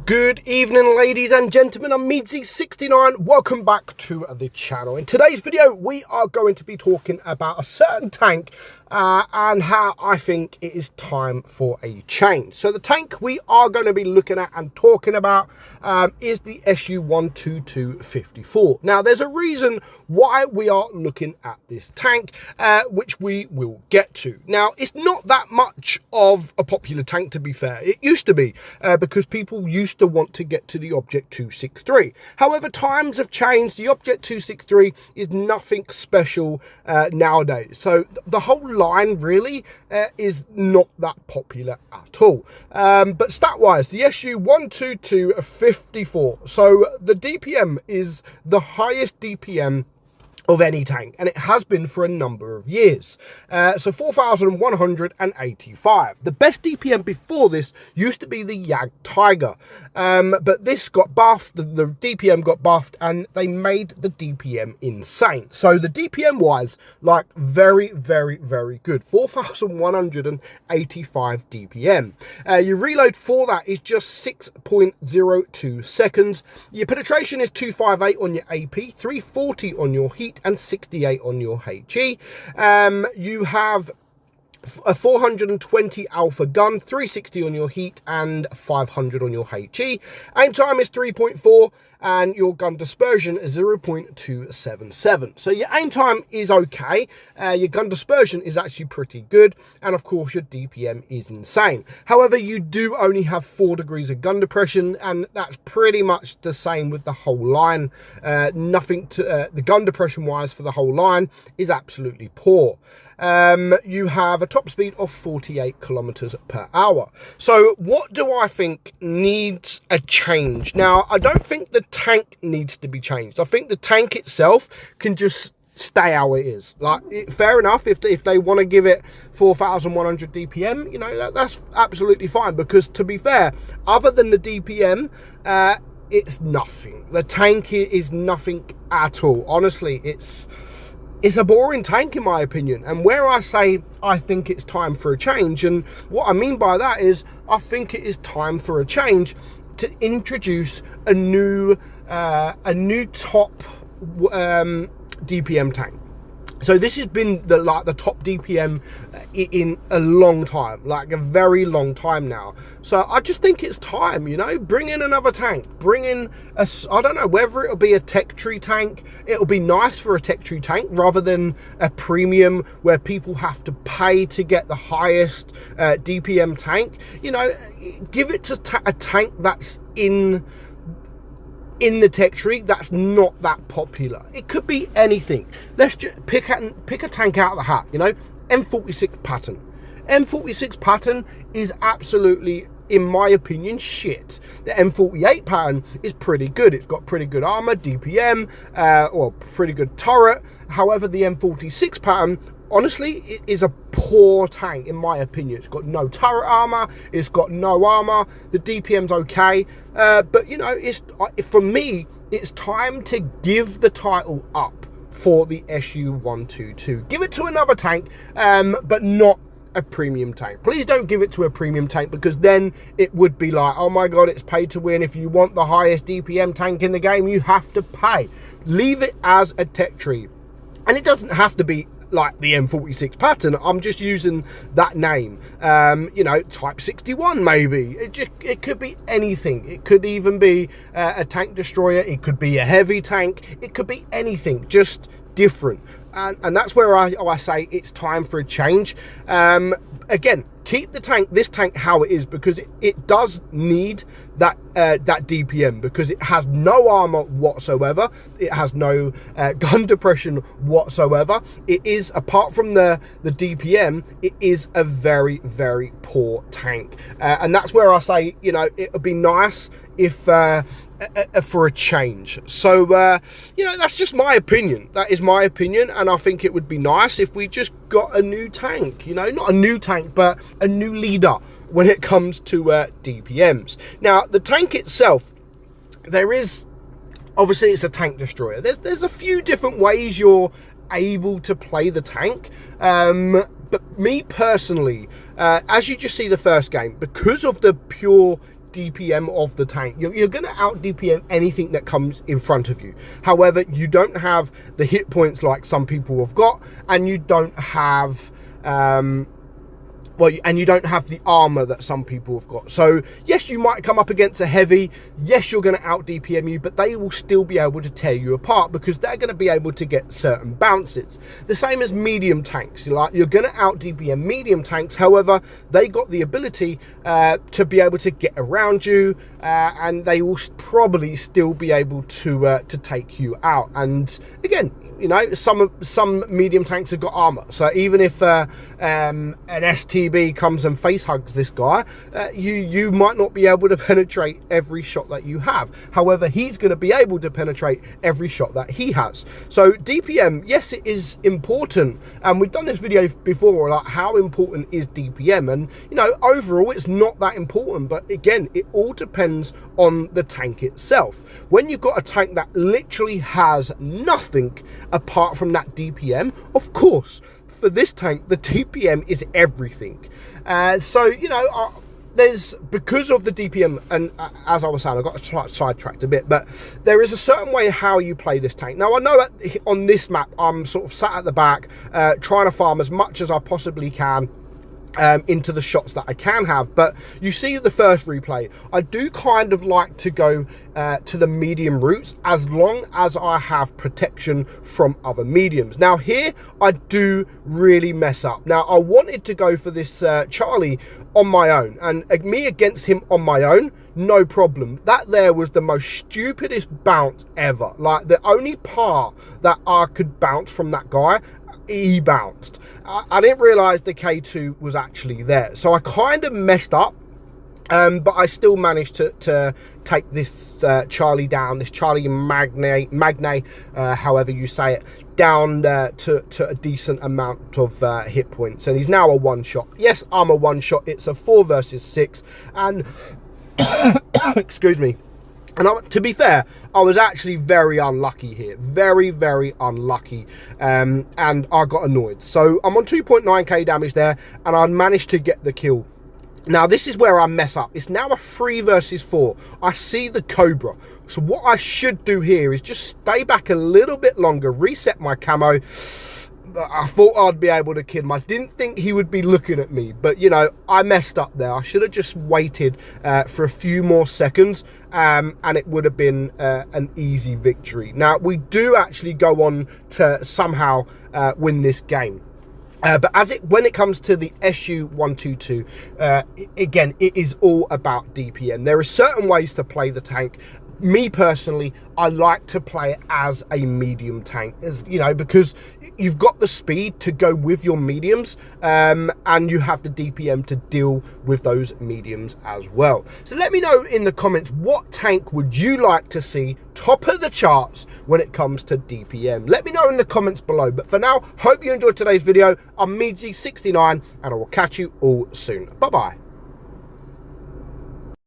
Good evening, ladies and gentlemen. I'm meadsyreplays. Welcome back to the channel. In today's video, we are going to be talking about a certain tank and how I think it is time for a change. So the tank we are going to be looking at and talking about is the SU-122-54. Now, there's a reason why we are looking at this tank, which we will get to. Now, it's not that much of a popular tank, to be fair. It used to be because people used to want to get to the Object 263. However, times have changed. The Object 263 is nothing special nowadays. So the whole line really is not that popular at all. But stat-wise, the SU-122-54. So the DPM is the highest DPM of any tank, and it has been for a number of years. So 4,185. The best DPM before this used to be the Jag Tiger, but this got buffed, the DPM got buffed, and they made the DPM insane. So the DPM wise, like very, very, very good. 4,185 DPM. Your reload for that is just 6.02 seconds. Your penetration is 258 on your AP, 340 on your heat, and 68 on your HE. You have a 420 alpha gun, 360 on your heat, and 500 on your HE. Aim time is 3.4, and your gun dispersion is 0.277. So your aim time is okay. Your gun dispersion is actually pretty good, and of course your DPM is insane. However, you do only have 4 degrees of gun depression, and that's pretty much the same with the whole line. Nothing to the gun depression wise for the whole line is absolutely poor. You have a top speed of 48 kilometers per hour. So what do I think needs a change? Now, I don't think the tank needs to be changed. I think the tank itself can just stay how it is. Like, fair enough, if they want to give it 4,100 DPM, you know, that's absolutely fine, because to be fair, other than the DPM, it's nothing. The tank is nothing at all. Honestly, it's a boring tank in my opinion. And where I say I think it's time for a change, and what I mean by that is I think it is time for a change to introduce a new top DPM tank. So this has been the top DPM in a long time, like a very long time now. So I just think it's time, you know, bring in another tank, bring in I don't know, whether it'll be a tech tree tank. It'll be nice for a tech tree tank rather than a premium where people have to pay to get the highest DPM tank. You know, give it to a tank that's in the tech tree that's not that popular. It could be anything. Let's just pick a tank out of the hat, you know. M46 pattern. M46 pattern is absolutely, in my opinion, shit. The M48 pattern is pretty good. It's got pretty good armor, DPM, or pretty good turret. However, the M46 pattern, honestly, it is a poor tank in my opinion. It's got no turret armor, it's got no armor, the DPM's okay, but you know, for me, it's time to give the title up for the SU-122. Give it to another tank, but not a premium tank. Please don't give it to a premium tank, because then it would be like, oh my god, it's pay to win. If you want the highest DPM tank in the game, you have to pay. Leave it as a tech tree, and it doesn't have to be like the M46 pattern. I'm just using that name. You know, Type 61 maybe. It could be anything. It could even be a tank destroyer. It could be a heavy tank. It could be anything, just different. And that's where I say it's time for a change. Again, keep this tank how it is, because it does need that DPM, because it has no armor whatsoever. It has no gun depression whatsoever. It is, apart from the DPM, it is a very, very poor tank. And that's where I say, you know, it would be nice if for a change. So you know, that's just my opinion. That is my opinion, and I think it would be nice if we just got a new tank, you know, not a new tank, but a new leader when it comes to DPMs. Now, the tank itself, there is, obviously it's a tank destroyer. There's a few different ways you're able to play the tank, but me personally, as you just see the first game, because of the pure DPM of the tank. You're going to out DPM anything that comes in front of you. However, you don't have the hit points like some people have got, and you don't have and you don't have the armor that some people have got. So yes, you might come up against a heavy, yes, you're going to out DPM you, but they will still be able to tear you apart because they're going to be able to get certain bounces. The same as medium tanks. You're going to out DPM medium tanks, however, they got the ability to be able to get around you, and they will probably still be able to take you out. And again, you know, some medium tanks have got armor, so even if an STB comes and face hugs this guy, you might not be able to penetrate every shot that you have. However, he's going to be able to penetrate every shot that he has. So DPM, yes, it is important, and we've done this video before, like how important is DPM, and you know, overall it's not that important, but again, it all depends on the tank itself. When you've got a tank that literally has nothing apart from that DPM, of course, for this tank, the DPM is everything. So, you know, there's, because of the DPM, and as I was saying, I got sidetracked a bit, but there is a certain way how you play this tank. Now, I know on this map, I'm sort of sat at the back, trying to farm as much as I possibly can into the shots that I can have. But you see the first replay, I do kind of like to go to the medium routes as long as I have protection from other mediums. Now here I do really mess up. Now I wanted to go for this Charlie on my own, and me against him on my own, no problem. That there was the most stupidest bounce ever. Like, the only par that I could bounce from that guy, he bounced. I didn't realize the K2 was actually there, so I kind of messed up, but I still managed to take this Charlie down, this Charlie Magne, however you say it, down to a decent amount of hit points, and he's now a one-shot. Yes, I'm a one-shot. It's a 4 versus 6, and excuse me. And to be fair, I was actually very unlucky here. Very, very unlucky. And I got annoyed. So I'm on 2.9k damage there, and I managed to get the kill. Now, this is where I mess up. It's now a 3 versus 4. I see the Cobra. So what I should do here is just stay back a little bit longer, reset my camo. I thought I'd be able to kill him. I didn't think he would be looking at me, but you know, I messed up there. I should have just waited for a few more seconds, and it would have been an easy victory. Now, we do actually go on to somehow win this game. But when it comes to the SU-122, again, it is all about DPM. There are certain ways to play the tank. Me personally, I like to play it as a medium tank, as you know, because you've got the speed to go with your mediums, and you have the DPM to deal with those mediums as well. So let me know in the comments, what tank would you like to see top of the charts when it comes to DPM? Let me know in the comments below. But for now, hope you enjoyed today's video. I'm meadsy69, and I will catch you all soon. Bye bye.